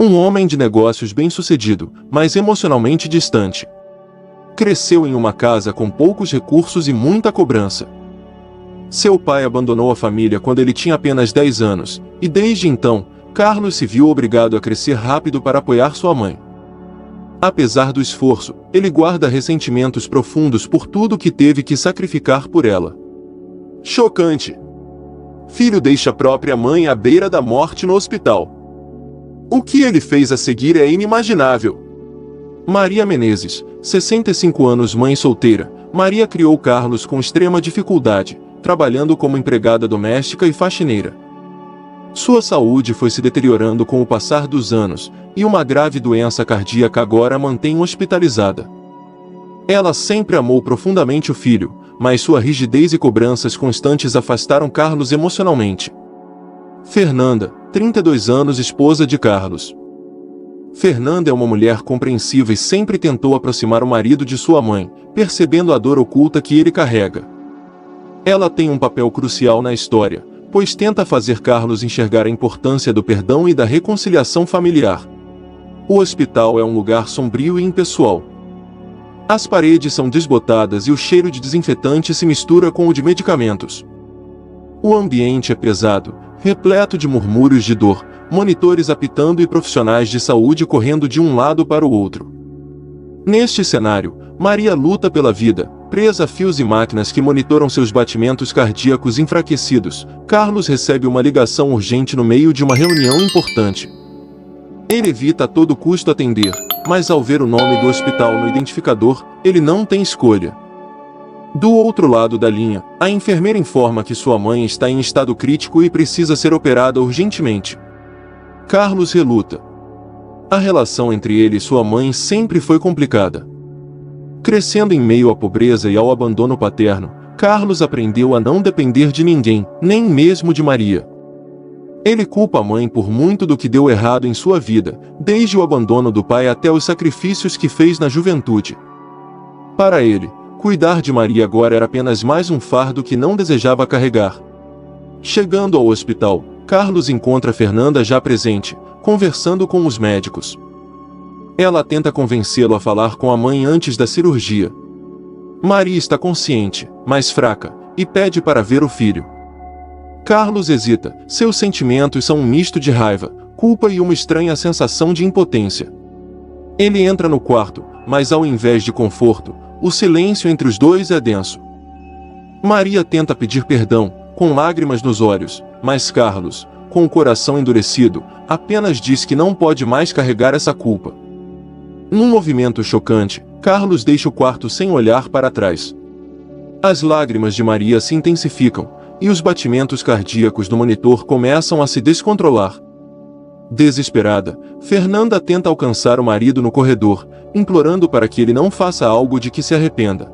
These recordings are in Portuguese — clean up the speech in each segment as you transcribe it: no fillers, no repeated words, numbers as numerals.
Um homem de negócios bem-sucedido, mas emocionalmente distante. Cresceu em uma casa com poucos recursos e muita cobrança. Seu pai abandonou a família quando ele tinha apenas 10 anos, e desde então, Carlos se viu obrigado a crescer rápido para apoiar sua mãe. Apesar do esforço, ele guarda ressentimentos profundos por tudo que teve que sacrificar por ela. Chocante! Filho deixa a própria mãe à beira da morte no hospital. O que ele fez a seguir é inimaginável. Maria Menezes, 65 anos, mãe solteira. Maria criou Carlos com extrema dificuldade, trabalhando como empregada doméstica e faxineira. Sua saúde foi se deteriorando com o passar dos anos, e uma grave doença cardíaca agora a mantém hospitalizada. Ela sempre amou profundamente o filho, mas sua rigidez e cobranças constantes afastaram Carlos emocionalmente. Fernanda, 32 anos, esposa de Carlos. Fernanda é uma mulher compreensiva e sempre tentou aproximar o marido de sua mãe, percebendo a dor oculta que ele carrega. Ela tem um papel crucial na história, pois tenta fazer Carlos enxergar a importância do perdão e da reconciliação familiar. O hospital é um lugar sombrio e impessoal. As paredes são desbotadas e o cheiro de desinfetante se mistura com o de medicamentos. O ambiente é pesado, repleto de murmúrios de dor, monitores apitando e profissionais de saúde correndo de um lado para o outro. Neste cenário, Maria luta pela vida, presa a fios e máquinas que monitoram seus batimentos cardíacos enfraquecidos. Carlos recebe uma ligação urgente no meio de uma reunião importante. Ele evita a todo custo atender, mas ao ver o nome do hospital no identificador, ele não tem escolha. Do outro lado da linha, a enfermeira informa que sua mãe está em estado crítico e precisa ser operada urgentemente. Carlos reluta. A relação entre ele e sua mãe sempre foi complicada. Crescendo em meio à pobreza e ao abandono paterno, Carlos aprendeu a não depender de ninguém, nem mesmo de Maria. Ele culpa a mãe por muito do que deu errado em sua vida, desde o abandono do pai até os sacrifícios que fez na juventude. Para ele, cuidar de Maria agora era apenas mais um fardo que não desejava carregar. Chegando ao hospital, Carlos encontra Fernanda já presente, conversando com os médicos. Ela tenta convencê-lo a falar com a mãe antes da cirurgia. Maria está consciente, mas fraca, e pede para ver o filho. Carlos hesita, seus sentimentos são um misto de raiva, culpa e uma estranha sensação de impotência. Ele entra no quarto, mas ao invés de conforto, o silêncio entre os dois é denso. Maria tenta pedir perdão, com lágrimas nos olhos, mas Carlos, com o coração endurecido, apenas diz que não pode mais carregar essa culpa. Num movimento chocante, Carlos deixa o quarto sem olhar para trás. As lágrimas de Maria se intensificam, e os batimentos cardíacos do monitor começam a se descontrolar. Desesperada, Fernanda tenta alcançar o marido no corredor, implorando para que ele não faça algo de que se arrependa.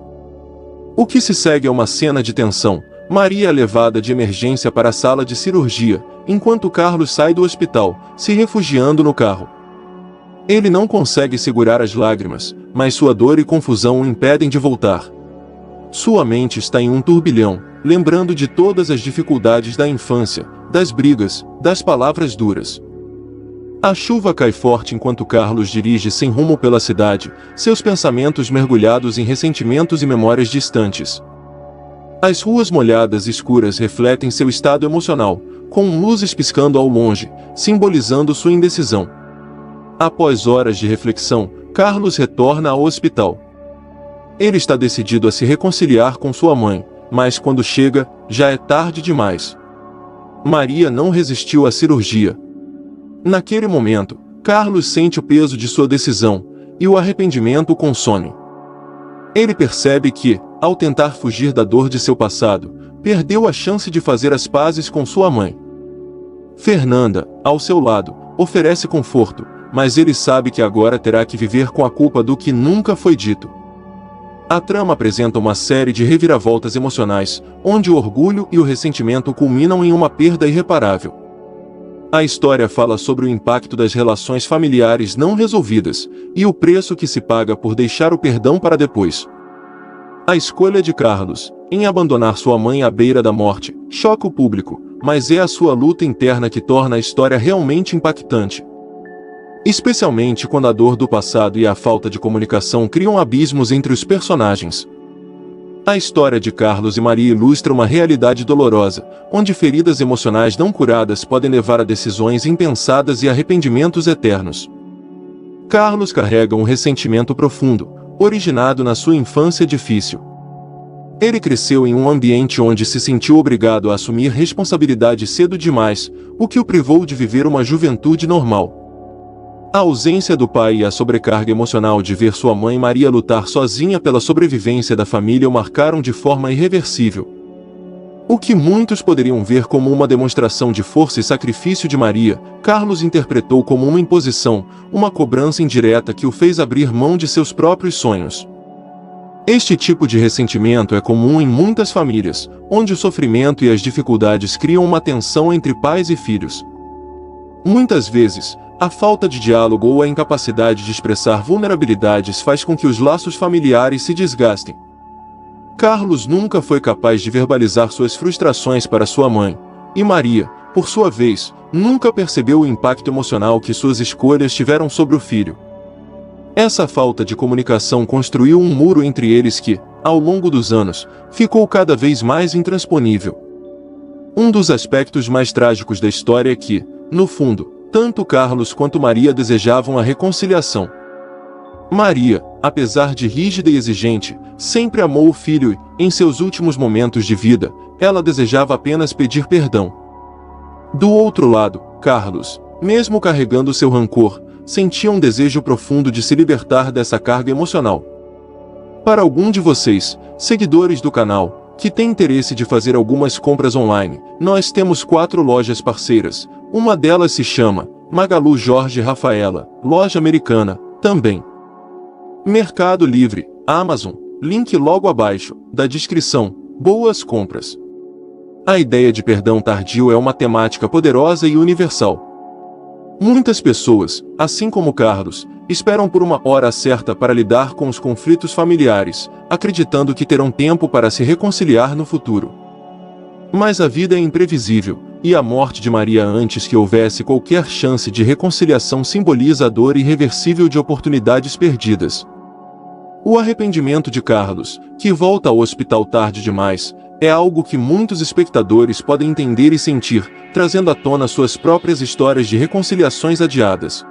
O que se segue é uma cena de tensão. Maria é levada de emergência para a sala de cirurgia, enquanto Carlos sai do hospital, se refugiando no carro. Ele não consegue segurar as lágrimas, mas sua dor e confusão o impedem de voltar. Sua mente está em um turbilhão, lembrando de todas as dificuldades da infância, das brigas, das palavras duras. A chuva cai forte enquanto Carlos dirige sem rumo pela cidade, seus pensamentos mergulhados em ressentimentos e memórias distantes. As ruas molhadas e escuras refletem seu estado emocional, com luzes piscando ao longe, simbolizando sua indecisão. Após horas de reflexão, Carlos retorna ao hospital. Ele está decidido a se reconciliar com sua mãe, mas quando chega, já é tarde demais. Maria não resistiu à cirurgia. Naquele momento, Carlos sente o peso de sua decisão, e o arrependimento o consome. Ele percebe que, ao tentar fugir da dor de seu passado, perdeu a chance de fazer as pazes com sua mãe. Fernanda, ao seu lado, oferece conforto, mas ele sabe que agora terá que viver com a culpa do que nunca foi dito. A trama apresenta uma série de reviravoltas emocionais, onde o orgulho e o ressentimento culminam em uma perda irreparável. A história fala sobre o impacto das relações familiares não resolvidas, e o preço que se paga por deixar o perdão para depois. A escolha de Carlos, em abandonar sua mãe à beira da morte, choca o público, mas é a sua luta interna que torna a história realmente impactante. especialmente quando a dor do passado e a falta de comunicação criam abismos entre os personagens. A história de Carlos e Maria ilustra uma realidade dolorosa, onde feridas emocionais não curadas podem levar a decisões impensadas e arrependimentos eternos. Carlos carrega um ressentimento profundo, originado na sua infância difícil. Ele cresceu em um ambiente onde se sentiu obrigado a assumir responsabilidade cedo demais, o que o privou de viver uma juventude normal. A ausência do pai e a sobrecarga emocional de ver sua mãe Maria lutar sozinha pela sobrevivência da família o marcaram de forma irreversível. O que muitos poderiam ver como uma demonstração de força e sacrifício de Maria, Carlos interpretou como uma imposição, uma cobrança indireta que o fez abrir mão de seus próprios sonhos. Este tipo de ressentimento é comum em muitas famílias, onde o sofrimento e as dificuldades criam uma tensão entre pais e filhos. Muitas vezes, a falta de diálogo ou a incapacidade de expressar vulnerabilidades faz com que os laços familiares se desgastem. Carlos nunca foi capaz de verbalizar suas frustrações para sua mãe, e Maria, por sua vez, nunca percebeu o impacto emocional que suas escolhas tiveram sobre o filho. Essa falta de comunicação construiu um muro entre eles que, ao longo dos anos, ficou cada vez mais intransponível. Um dos aspectos mais trágicos da história é que, no fundo, tanto Carlos quanto Maria desejavam a reconciliação. Maria, apesar de rígida e exigente, sempre amou o filho e, em seus últimos momentos de vida, ela desejava apenas pedir perdão. Do outro lado, Carlos, mesmo carregando seu rancor, sentia um desejo profundo de se libertar dessa carga emocional. Para algum de vocês, seguidores do canal, que tem interesse de fazer algumas compras online, nós temos 4 lojas parceiras. Uma delas se chama Magalu Jorge Rafaela, loja americana, também. Mercado Livre, Amazon, link logo abaixo, da descrição. Boas compras. A ideia de perdão tardio é uma temática poderosa e universal. Muitas pessoas, assim como Carlos, esperam por uma hora certa para lidar com os conflitos familiares, acreditando que terão tempo para se reconciliar no futuro. Mas a vida é imprevisível, e a morte de Maria antes que houvesse qualquer chance de reconciliação simboliza a dor irreversível de oportunidades perdidas. O arrependimento de Carlos, que volta ao hospital tarde demais, é algo que muitos espectadores podem entender e sentir, trazendo à tona suas próprias histórias de reconciliações adiadas.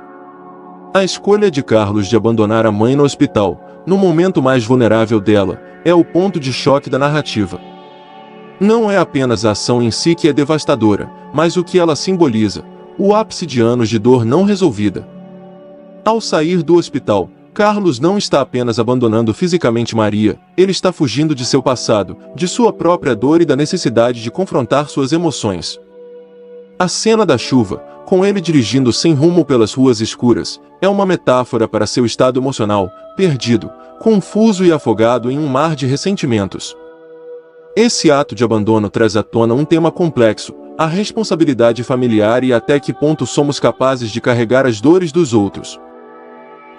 A escolha de Carlos de abandonar a mãe no hospital, no momento mais vulnerável dela, é o ponto de choque da narrativa. Não é apenas a ação em si que é devastadora, mas o que ela simboliza, o ápice de anos de dor não resolvida. Ao sair do hospital, Carlos não está apenas abandonando fisicamente Maria, ele está fugindo de seu passado, de sua própria dor e da necessidade de confrontar suas emoções. A cena da chuva, com ele dirigindo sem rumo pelas ruas escuras, é uma metáfora para seu estado emocional, perdido, confuso e afogado em um mar de ressentimentos. Esse ato de abandono traz à tona um tema complexo, a responsabilidade familiar e até que ponto somos capazes de carregar as dores dos outros.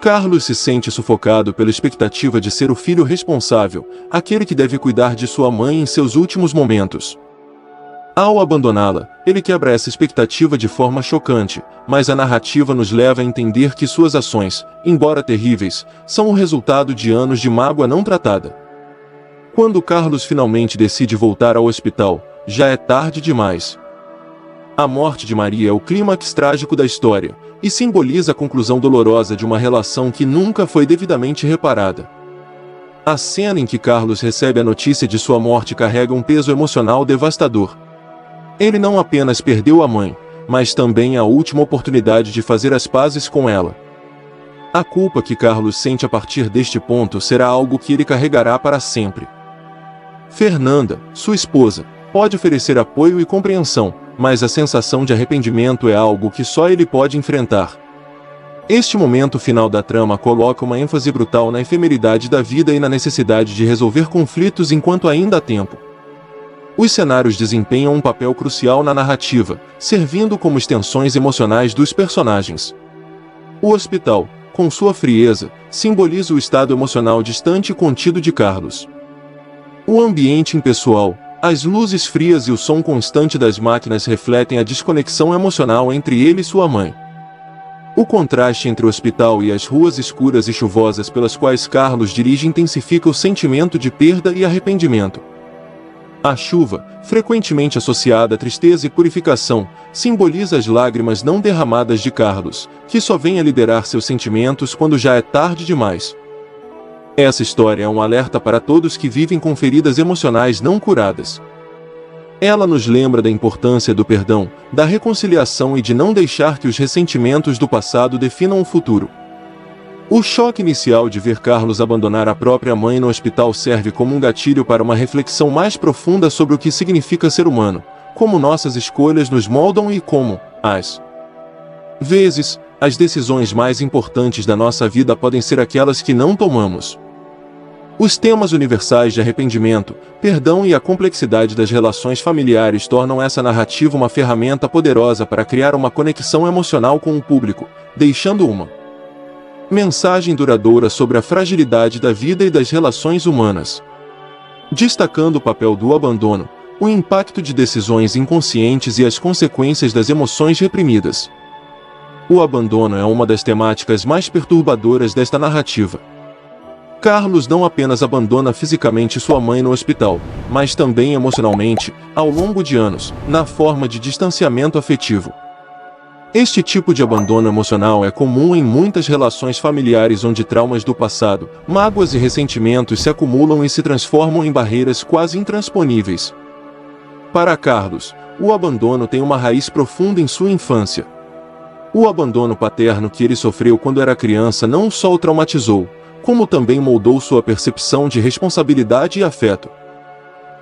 Carlos se sente sufocado pela expectativa de ser o filho responsável, aquele que deve cuidar de sua mãe em seus últimos momentos. Ao abandoná-la, ele quebra essa expectativa de forma chocante, mas a narrativa nos leva a entender que suas ações, embora terríveis, são o resultado de anos de mágoa não tratada. Quando Carlos finalmente decide voltar ao hospital, já é tarde demais. A morte de Maria é o clímax trágico da história, e simboliza a conclusão dolorosa de uma relação que nunca foi devidamente reparada. A cena em que Carlos recebe a notícia de sua morte carrega um peso emocional devastador. Ele não apenas perdeu a mãe, mas também a última oportunidade de fazer as pazes com ela. A culpa que Carlos sente a partir deste ponto será algo que ele carregará para sempre. Fernanda, sua esposa, pode oferecer apoio e compreensão, mas a sensação de arrependimento é algo que só ele pode enfrentar. Este momento final da trama coloca uma ênfase brutal na efemeridade da vida e na necessidade de resolver conflitos enquanto ainda há tempo. Os cenários desempenham um papel crucial na narrativa, servindo como extensões emocionais dos personagens. O hospital, com sua frieza, simboliza o estado emocional distante e contido de Carlos. O ambiente impessoal, as luzes frias e o som constante das máquinas refletem a desconexão emocional entre ele e sua mãe. O contraste entre o hospital e as ruas escuras e chuvosas pelas quais Carlos dirige intensifica o sentimento de perda e arrependimento. A chuva, frequentemente associada à tristeza e purificação, simboliza as lágrimas não derramadas de Carlos, que só vem a liberar seus sentimentos quando já é tarde demais. Essa história é um alerta para todos que vivem com feridas emocionais não curadas. Ela nos lembra da importância do perdão, da reconciliação e de não deixar que os ressentimentos do passado definam o futuro. O choque inicial de ver Carlos abandonar a própria mãe no hospital serve como um gatilho para uma reflexão mais profunda sobre o que significa ser humano, como nossas escolhas nos moldam e como, às vezes, as decisões mais importantes da nossa vida podem ser aquelas que não tomamos. Os temas universais de arrependimento, perdão e a complexidade das relações familiares tornam essa narrativa uma ferramenta poderosa para criar uma conexão emocional com o público, deixando uma mensagem duradoura sobre a fragilidade da vida e das relações humanas. Destacando o papel do abandono, o impacto de decisões inconscientes e as consequências das emoções reprimidas. O abandono é uma das temáticas mais perturbadoras desta narrativa. Carlos não apenas abandona fisicamente sua mãe no hospital, mas também emocionalmente, ao longo de anos, na forma de distanciamento afetivo. Este tipo de abandono emocional é comum em muitas relações familiares onde traumas do passado, mágoas e ressentimentos se acumulam e se transformam em barreiras quase intransponíveis. Para Carlos, o abandono tem uma raiz profunda em sua infância. O abandono paterno que ele sofreu quando era criança não só o traumatizou, como também moldou sua percepção de responsabilidade e afeto.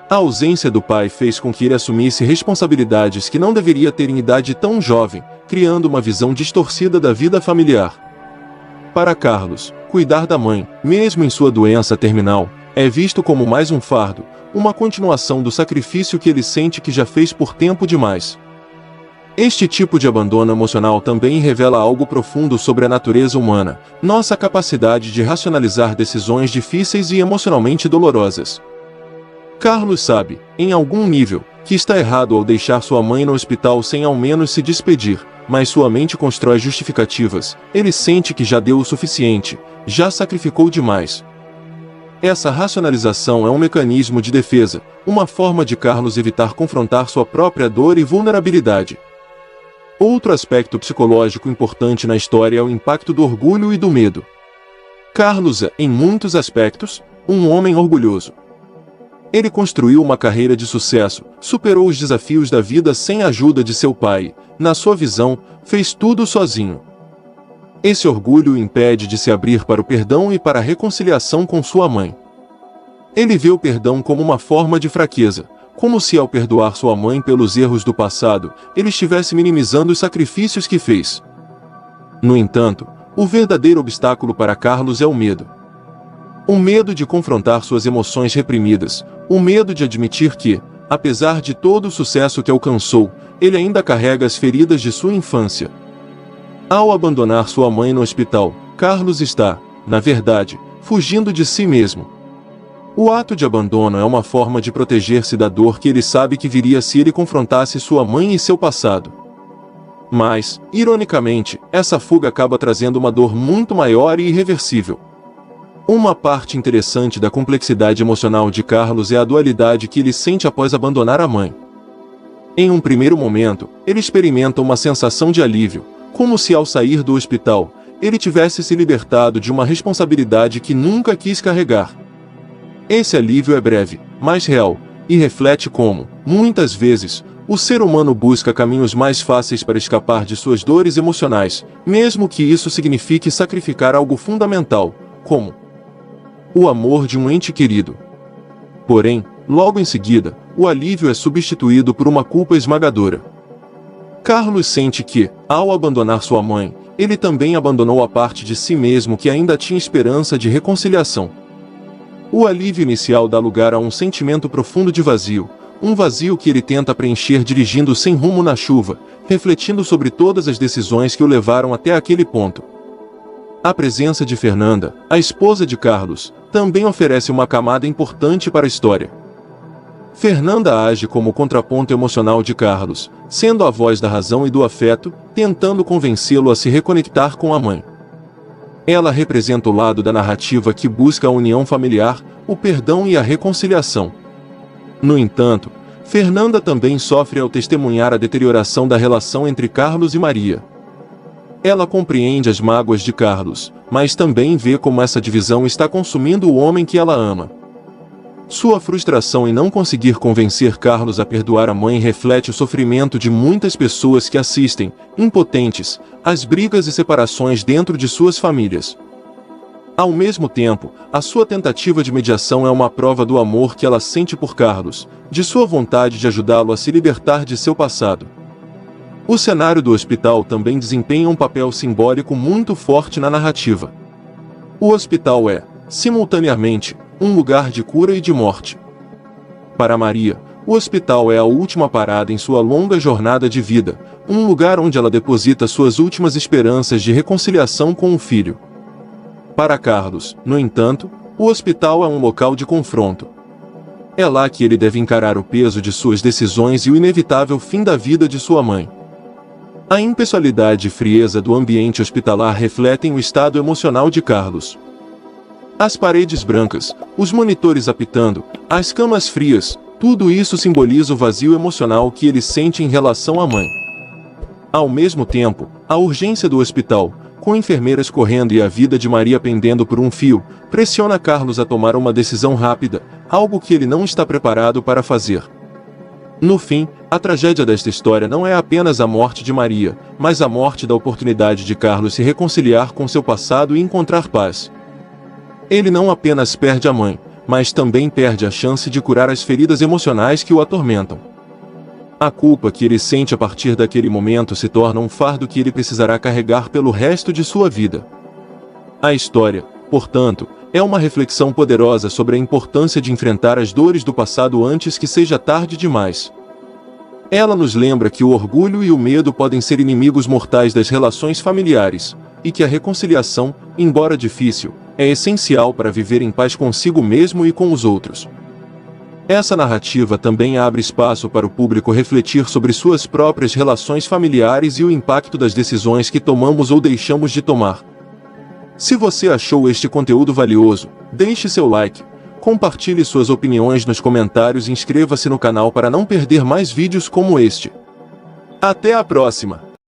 A ausência do pai fez com que ele assumisse responsabilidades que não deveria ter em idade tão jovem, criando uma visão distorcida da vida familiar. Para Carlos, cuidar da mãe, mesmo em sua doença terminal, é visto como mais um fardo, uma continuação do sacrifício que ele sente que já fez por tempo demais. Este tipo de abandono emocional também revela algo profundo sobre a natureza humana, nossa capacidade de racionalizar decisões difíceis e emocionalmente dolorosas. Carlos sabe, em algum nível, que está errado ao deixar sua mãe no hospital sem ao menos se despedir, mas sua mente constrói justificativas. Ele sente que já deu o suficiente, já sacrificou demais. Essa racionalização é um mecanismo de defesa, uma forma de Carlos evitar confrontar sua própria dor e vulnerabilidade. Outro aspecto psicológico importante na história é o impacto do orgulho e do medo. Carlos é, em muitos aspectos, um homem orgulhoso. Ele construiu uma carreira de sucesso, superou os desafios da vida sem a ajuda de seu pai, na sua visão, fez tudo sozinho. Esse orgulho o impede de se abrir para o perdão e para a reconciliação com sua mãe. Ele vê o perdão como uma forma de fraqueza, como se ao perdoar sua mãe pelos erros do passado, ele estivesse minimizando os sacrifícios que fez. No entanto, o verdadeiro obstáculo para Carlos é o medo. O medo de confrontar suas emoções reprimidas, o medo de admitir que, apesar de todo o sucesso que alcançou, ele ainda carrega as feridas de sua infância. Ao abandonar sua mãe no hospital, Carlos está, na verdade, fugindo de si mesmo. O ato de abandono é uma forma de proteger-se da dor que ele sabe que viria se ele confrontasse sua mãe e seu passado. Mas, ironicamente, essa fuga acaba trazendo uma dor muito maior e irreversível. Uma parte interessante da complexidade emocional de Carlos é a dualidade que ele sente após abandonar a mãe. Em um primeiro momento, ele experimenta uma sensação de alívio, como se ao sair do hospital, ele tivesse se libertado de uma responsabilidade que nunca quis carregar. Esse alívio é breve, mas real, e reflete como, muitas vezes, o ser humano busca caminhos mais fáceis para escapar de suas dores emocionais, mesmo que isso signifique sacrificar algo fundamental, como o amor de um ente querido. Porém, logo em seguida, o alívio é substituído por uma culpa esmagadora. Carlos sente que, ao abandonar sua mãe, ele também abandonou a parte de si mesmo que ainda tinha esperança de reconciliação. O alívio inicial dá lugar a um sentimento profundo de vazio, um vazio que ele tenta preencher dirigindo sem rumo na chuva, refletindo sobre todas as decisões que o levaram até aquele ponto. A presença de Fernanda, a esposa de Carlos, também oferece uma camada importante para a história. Fernanda age como contraponto emocional de Carlos, sendo a voz da razão e do afeto, tentando convencê-lo a se reconectar com a mãe. Ela representa o lado da narrativa que busca a união familiar, o perdão e a reconciliação. No entanto, Fernanda também sofre ao testemunhar a deterioração da relação entre Carlos e Maria. Ela compreende as mágoas de Carlos, mas também vê como essa divisão está consumindo o homem que ela ama. Sua frustração em não conseguir convencer Carlos a perdoar a mãe reflete o sofrimento de muitas pessoas que assistem, impotentes, às brigas e separações dentro de suas famílias. Ao mesmo tempo, a sua tentativa de mediação é uma prova do amor que ela sente por Carlos, de sua vontade de ajudá-lo a se libertar de seu passado. O cenário do hospital também desempenha um papel simbólico muito forte na narrativa. O hospital é, simultaneamente, um lugar de cura e de morte. Para Maria, o hospital é a última parada em sua longa jornada de vida, um lugar onde ela deposita suas últimas esperanças de reconciliação com o filho. Para Carlos, no entanto, o hospital é um local de confronto. É lá que ele deve encarar o peso de suas decisões e o inevitável fim da vida de sua mãe. A impessoalidade e frieza do ambiente hospitalar refletem o estado emocional de Carlos. As paredes brancas, os monitores apitando, as camas frias, tudo isso simboliza o vazio emocional que ele sente em relação à mãe. Ao mesmo tempo, a urgência do hospital, com enfermeiras correndo e a vida de Maria pendendo por um fio, pressiona Carlos a tomar uma decisão rápida, algo que ele não está preparado para fazer. No fim, a tragédia desta história não é apenas a morte de Maria, mas a morte da oportunidade de Carlos se reconciliar com seu passado e encontrar paz. Ele não apenas perde a mãe, mas também perde a chance de curar as feridas emocionais que o atormentam. A culpa que ele sente a partir daquele momento se torna um fardo que ele precisará carregar pelo resto de sua vida. A história, portanto, é uma reflexão poderosa sobre a importância de enfrentar as dores do passado antes que seja tarde demais. Ela nos lembra que o orgulho e o medo podem ser inimigos mortais das relações familiares, e que a reconciliação, embora difícil, é essencial para viver em paz consigo mesmo e com os outros. Essa narrativa também abre espaço para o público refletir sobre suas próprias relações familiares e o impacto das decisões que tomamos ou deixamos de tomar. Se você achou este conteúdo valioso, deixe seu like, compartilhe suas opiniões nos comentários e inscreva-se no canal para não perder mais vídeos como este. Até a próxima!